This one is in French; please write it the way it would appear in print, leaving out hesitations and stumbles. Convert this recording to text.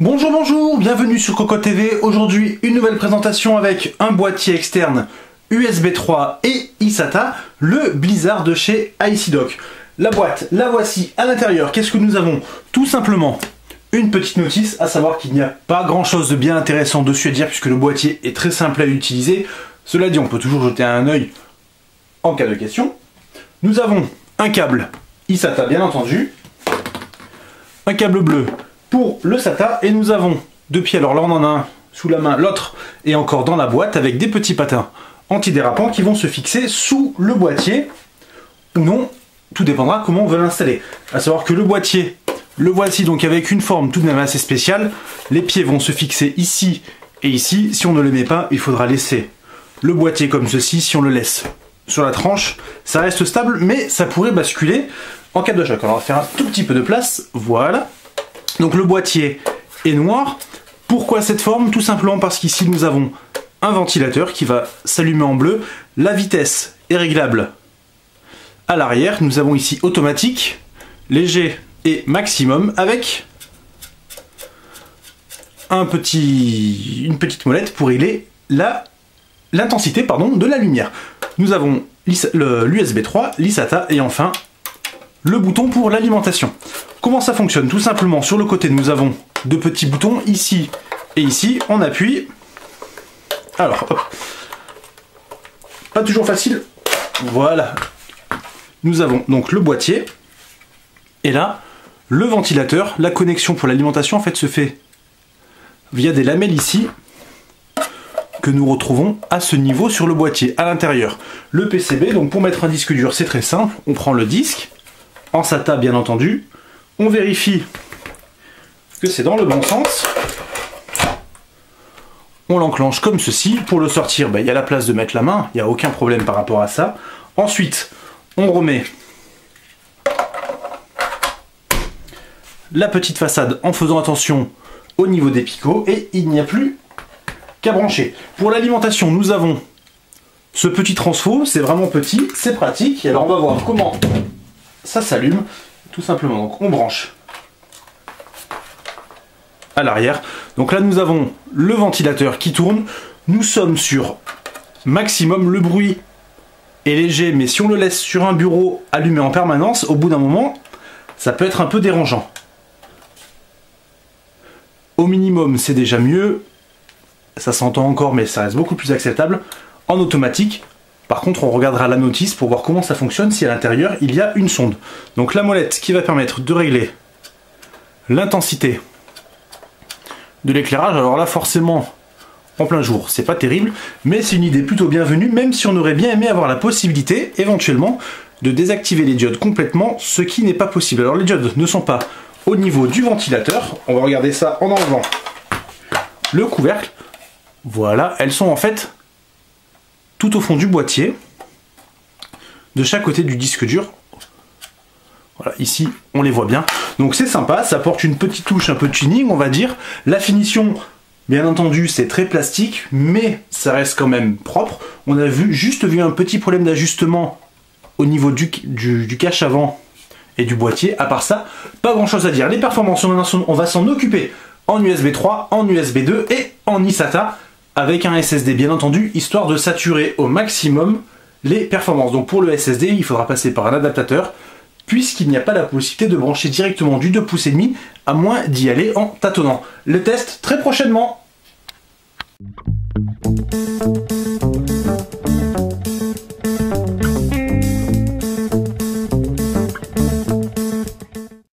Bonjour, bonjour, bienvenue sur Cocotte TV. Aujourd'hui, une nouvelle présentation avec un boîtier externe USB 3 et eSATA, le Blizzard de chez ICDock. La boîte, la voici à l'intérieur. Qu'est-ce que nous avons? Tout simplement une petite notice, à savoir qu'il n'y a pas grand chose de bien intéressant dessus à dire puisque le boîtier est très simple à utiliser. Cela dit, on peut toujours jeter un œil en cas de question. Nous avons un câble eSATA bien entendu, un câble bleu pour le SATA, et nous avons deux pieds, alors là on en a un sous la main, l'autre est encore dans la boîte avec des petits patins antidérapants qui vont se fixer sous le boîtier ou non, tout dépendra comment on veut l'installer. À savoir que le boîtier, le voici donc avec une forme tout de même assez spéciale, les pieds vont se fixer ici et ici. Si on ne les met pas, il faudra laisser le boîtier comme ceci. Si on le laisse sur la tranche, ça reste stable, mais ça pourrait basculer en cas de choc. Alors on va faire un tout petit peu de place, voilà. Donc le boîtier est noir. Pourquoi cette forme? Tout simplement parce qu'ici nous avons un ventilateur qui va s'allumer en bleu. La vitesse est réglable à l'arrière. Nous avons ici automatique, léger et maximum avec une petite molette pour régler l'intensité de la lumière. Nous avons l'USB 3, l'eSATA et enfin le bouton pour l'alimentation. Comment ça fonctionne? Tout simplement, sur le côté, nous avons deux petits boutons, ici et ici. On appuie. Alors, hop. Pas toujours facile. Voilà. Nous avons donc le boîtier. Et là, le ventilateur. La connexion pour l'alimentation, en fait, se fait via des lamelles ici, que nous retrouvons à ce niveau sur le boîtier, à l'intérieur. Le PCB, donc pour mettre un disque dur, c'est très simple. On prend le disque, en SATA bien entendu. On vérifie que c'est dans le bon sens. On l'enclenche comme ceci. Pour le sortir, il y a la place de mettre la main. Il n'y a aucun problème par rapport à ça. Ensuite, on remet la petite façade en faisant attention au niveau des picots. Et il n'y a plus qu'à brancher. Pour l'alimentation, nous avons ce petit transfo. C'est vraiment petit, c'est pratique. Et alors, on va voir comment ça s'allume. Tout simplement, donc on branche à l'arrière. Donc là nous avons le ventilateur qui tourne. Nous sommes sur maximum. Le bruit est léger, mais si on le laisse sur un bureau allumé en permanence, au bout d'un moment, ça peut être un peu dérangeant. Au minimum, c'est déjà mieux. Ça s'entend encore, mais ça reste beaucoup plus acceptable. En automatique, par contre, on regardera la notice pour voir comment ça fonctionne si à l'intérieur il y a une sonde. Donc la molette qui va permettre de régler l'intensité de l'éclairage. Alors là, forcément, en plein jour, c'est pas terrible, mais c'est une idée plutôt bienvenue, même si on aurait bien aimé avoir la possibilité, éventuellement, de désactiver les diodes complètement, ce qui n'est pas possible. Alors les diodes ne sont pas au niveau du ventilateur. On va regarder ça en enlevant le couvercle. Voilà, elles sont en fait tout au fond du boîtier, de chaque côté du disque dur. Voilà, ici, on les voit bien. Donc c'est sympa, ça apporte une petite touche un peu de tuning, on va dire. La finition, bien entendu, c'est très plastique, mais ça reste quand même propre. On a juste vu un petit problème d'ajustement au niveau du cache avant et du boîtier. À part ça, pas grand chose à dire. Les performances, on va s'en occuper en USB 3, en USB 2 et en eSATA, avec un SSD bien entendu, histoire de saturer au maximum les performances. Donc pour le SSD, il faudra passer par un adaptateur, puisqu'il n'y a pas la possibilité de brancher directement du 2,5 pouces, à moins d'y aller en tâtonnant. Le test très prochainement.